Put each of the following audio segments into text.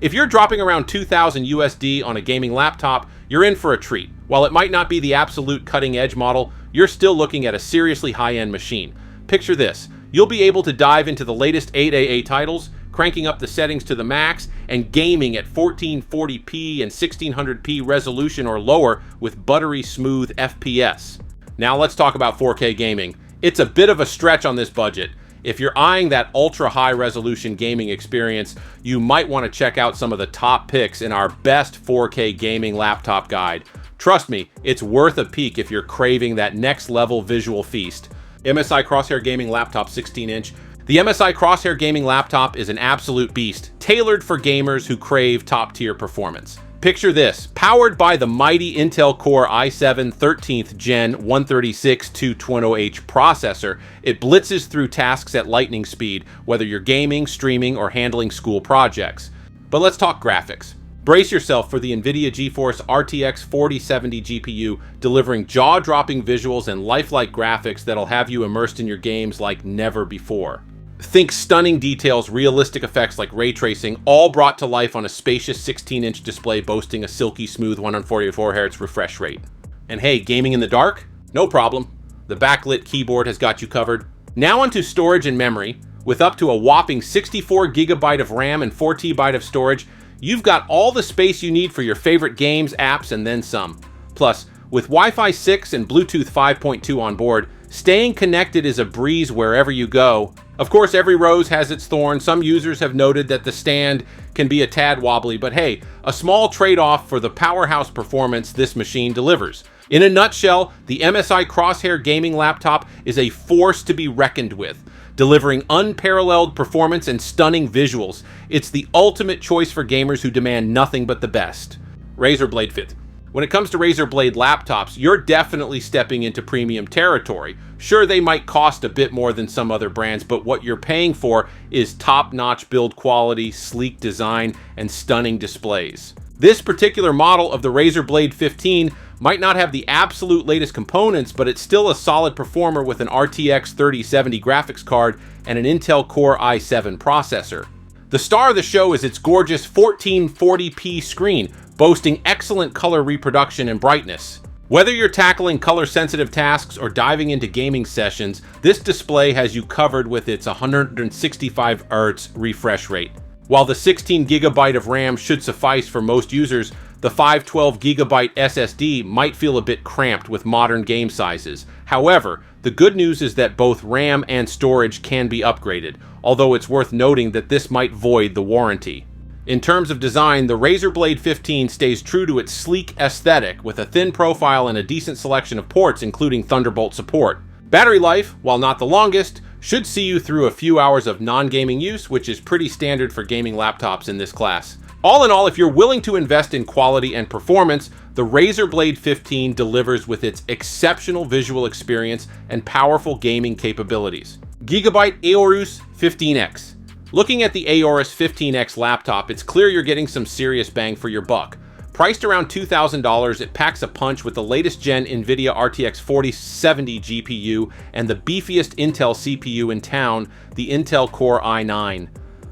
If you're dropping around 2,000 USD on a gaming laptop, you're in for a treat. While it might not be the absolute cutting-edge model, you're still looking at a seriously high-end machine. Picture this. You'll be able to dive into the latest 8AA titles, cranking up the settings to the max, and gaming at 1440p and 1600p resolution or lower with buttery smooth FPS. Now let's talk about 4K gaming. It's a bit of a stretch on this budget. If you're eyeing that ultra-high resolution gaming experience, you might want to check out some of the top picks in our best 4K gaming laptop guide. Trust me, it's worth a peek if you're craving that next level visual feast. MSI Crosshair Gaming Laptop 16-inch. The MSI Crosshair Gaming Laptop is an absolute beast, tailored for gamers who crave top-tier performance. Picture this, powered by the mighty Intel Core i7 13th Gen 136-220H processor, it blitzes through tasks at lightning speed, whether you're gaming, streaming, or handling school projects. But let's talk graphics. Brace yourself for the NVIDIA GeForce RTX 4070 GPU, delivering jaw-dropping visuals and lifelike graphics that'll have you immersed in your games like never before. Think stunning details, realistic effects like ray tracing, all brought to life on a spacious 16-inch display boasting a silky smooth 144Hz refresh rate. And hey, gaming in the dark? No problem. The backlit keyboard has got you covered. Now onto storage and memory. With up to a whopping 64GB of RAM and 4TB of storage, you've got all the space you need for your favorite games, apps, and then some. Plus, with Wi-Fi 6 and Bluetooth 5.2 on board, staying connected is a breeze wherever you go. Of course, every rose has its thorn. Some users have noted that the stand can be a tad wobbly, but hey, a small trade-off for the powerhouse performance this machine delivers. In a nutshell, the MSI Crosshair gaming laptop is a force to be reckoned with, delivering unparalleled performance and stunning visuals. It's the ultimate choice for gamers who demand nothing but the best. Razer Blade 5th. When it comes to Razer Blade laptops, you're definitely stepping into premium territory. Sure, they might cost a bit more than some other brands, but what you're paying for is top-notch build quality, sleek design, and stunning displays. This particular model of the Razer Blade 15 might not have the absolute latest components, but it's still a solid performer with an RTX 3070 graphics card and an Intel Core i7 processor. The star of the show is its gorgeous 1440p screen, boasting excellent color reproduction and brightness. Whether you're tackling color-sensitive tasks or diving into gaming sessions, this display has you covered with its 165Hz refresh rate. While the 16GB of RAM should suffice for most users, the 512GB SSD might feel a bit cramped with modern game sizes. However, the good news is that both RAM and storage can be upgraded, although it's worth noting that this might void the warranty. In terms of design, the Razer Blade 15 stays true to its sleek aesthetic with a thin profile and a decent selection of ports, including Thunderbolt support. Battery life, while not the longest, should see you through a few hours of non-gaming use, which is pretty standard for gaming laptops in this class. All in all, if you're willing to invest in quality and performance, the Razer Blade 15 delivers with its exceptional visual experience and powerful gaming capabilities. Gigabyte Aorus 15X. Looking at the Aorus 15X laptop, it's clear you're getting some serious bang for your buck. Priced around $2,000, it packs a punch with the latest gen NVIDIA RTX 4070 GPU and the beefiest Intel CPU in town, the Intel Core i9.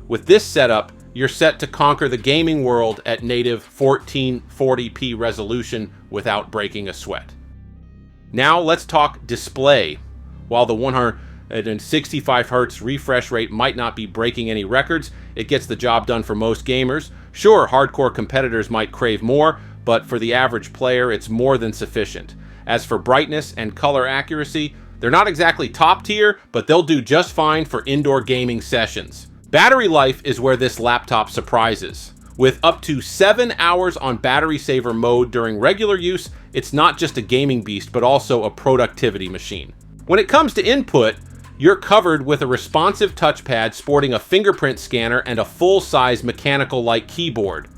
With this setup, you're set to conquer the gaming world at native 1440p resolution without breaking a sweat. Now let's talk display. While the 165Hz refresh rate might not be breaking any records, it gets the job done for most gamers. Sure, hardcore competitors might crave more, but for the average player, it's more than sufficient. As for brightness and color accuracy, they're not exactly top tier, but they'll do just fine for indoor gaming sessions. Battery life is where this laptop surprises. With up to 7 hours on battery saver mode during regular use, it's not just a gaming beast, but also a productivity machine. When it comes to input, you're covered with a responsive touchpad sporting a fingerprint scanner and a full-size mechanical-like keyboard.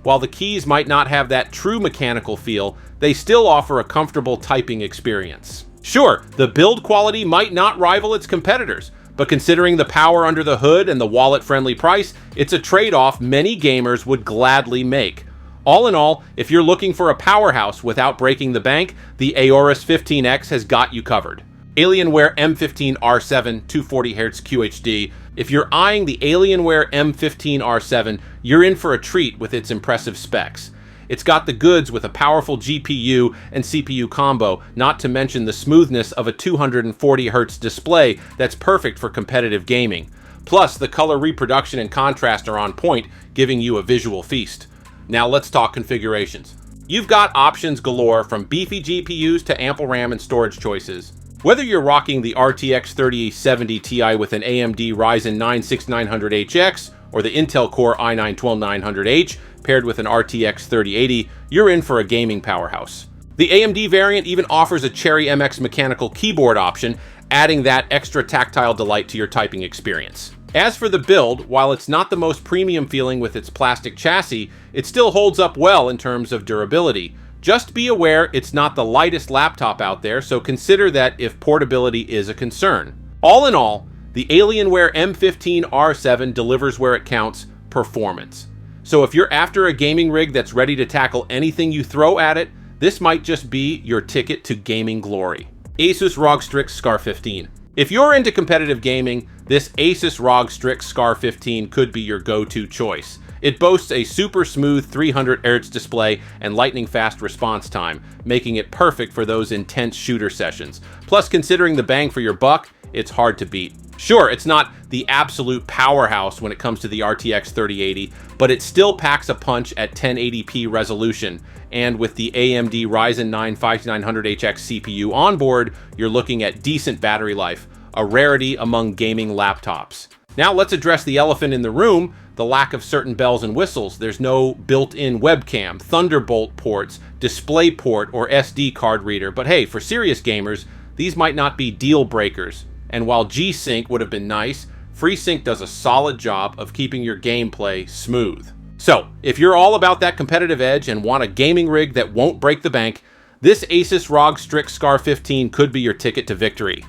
While the keys might not have that true mechanical feel, they still offer a comfortable typing experience. Sure, the build quality might not rival its competitors, but considering the power under the hood and the wallet-friendly price, it's a trade-off many gamers would gladly make. All in all, if you're looking for a powerhouse without breaking the bank, the Aorus 15X has got you covered. Alienware M15 R7 240Hz QHD. If you're eyeing the Alienware M15 R7, you're in for a treat with its impressive specs. It's got the goods with a powerful GPU and CPU combo, not to mention the smoothness of a 240Hz display that's perfect for competitive gaming. Plus, the color reproduction and contrast are on point, giving you a visual feast. Now let's talk configurations. You've got options galore, from beefy GPUs to ample RAM and storage choices. Whether you're rocking the RTX 3070 Ti with an AMD Ryzen 9 6900HX or the Intel Core i9-12900H paired with an RTX 3080, you're in for a gaming powerhouse. The AMD variant even offers a Cherry MX mechanical keyboard option, adding that extra tactile delight to your typing experience. As for the build, while it's not the most premium feeling with its plastic chassis, it still holds up well in terms of durability. Just be aware it's not the lightest laptop out there, so consider that if portability is a concern. All in all, the Alienware M15 R7 delivers where it counts: performance. So if you're after a gaming rig that's ready to tackle anything you throw at it, this might just be your ticket to gaming glory. Asus ROG Strix Scar 15. If you're into competitive gaming, this Asus ROG Strix Scar 15 could be your go-to choice. It boasts a super smooth 300Hz display and lightning fast response time, making it perfect for those intense shooter sessions. Plus, considering the bang for your buck, it's hard to beat. Sure, it's not the absolute powerhouse when it comes to the RTX 3080, but it still packs a punch at 1080p resolution. And with the AMD Ryzen 9 5900HX CPU on board, you're looking at decent battery life, a rarity among gaming laptops. Now let's address the elephant in the room, the lack of certain bells and whistles. There's no built-in webcam, Thunderbolt ports, DisplayPort, or SD card reader. But hey, for serious gamers, these might not be deal breakers. And while G-Sync would have been nice, FreeSync does a solid job of keeping your gameplay smooth. So, if you're all about that competitive edge and want a gaming rig that won't break the bank, this Asus ROG Strix Scar 15 could be your ticket to victory.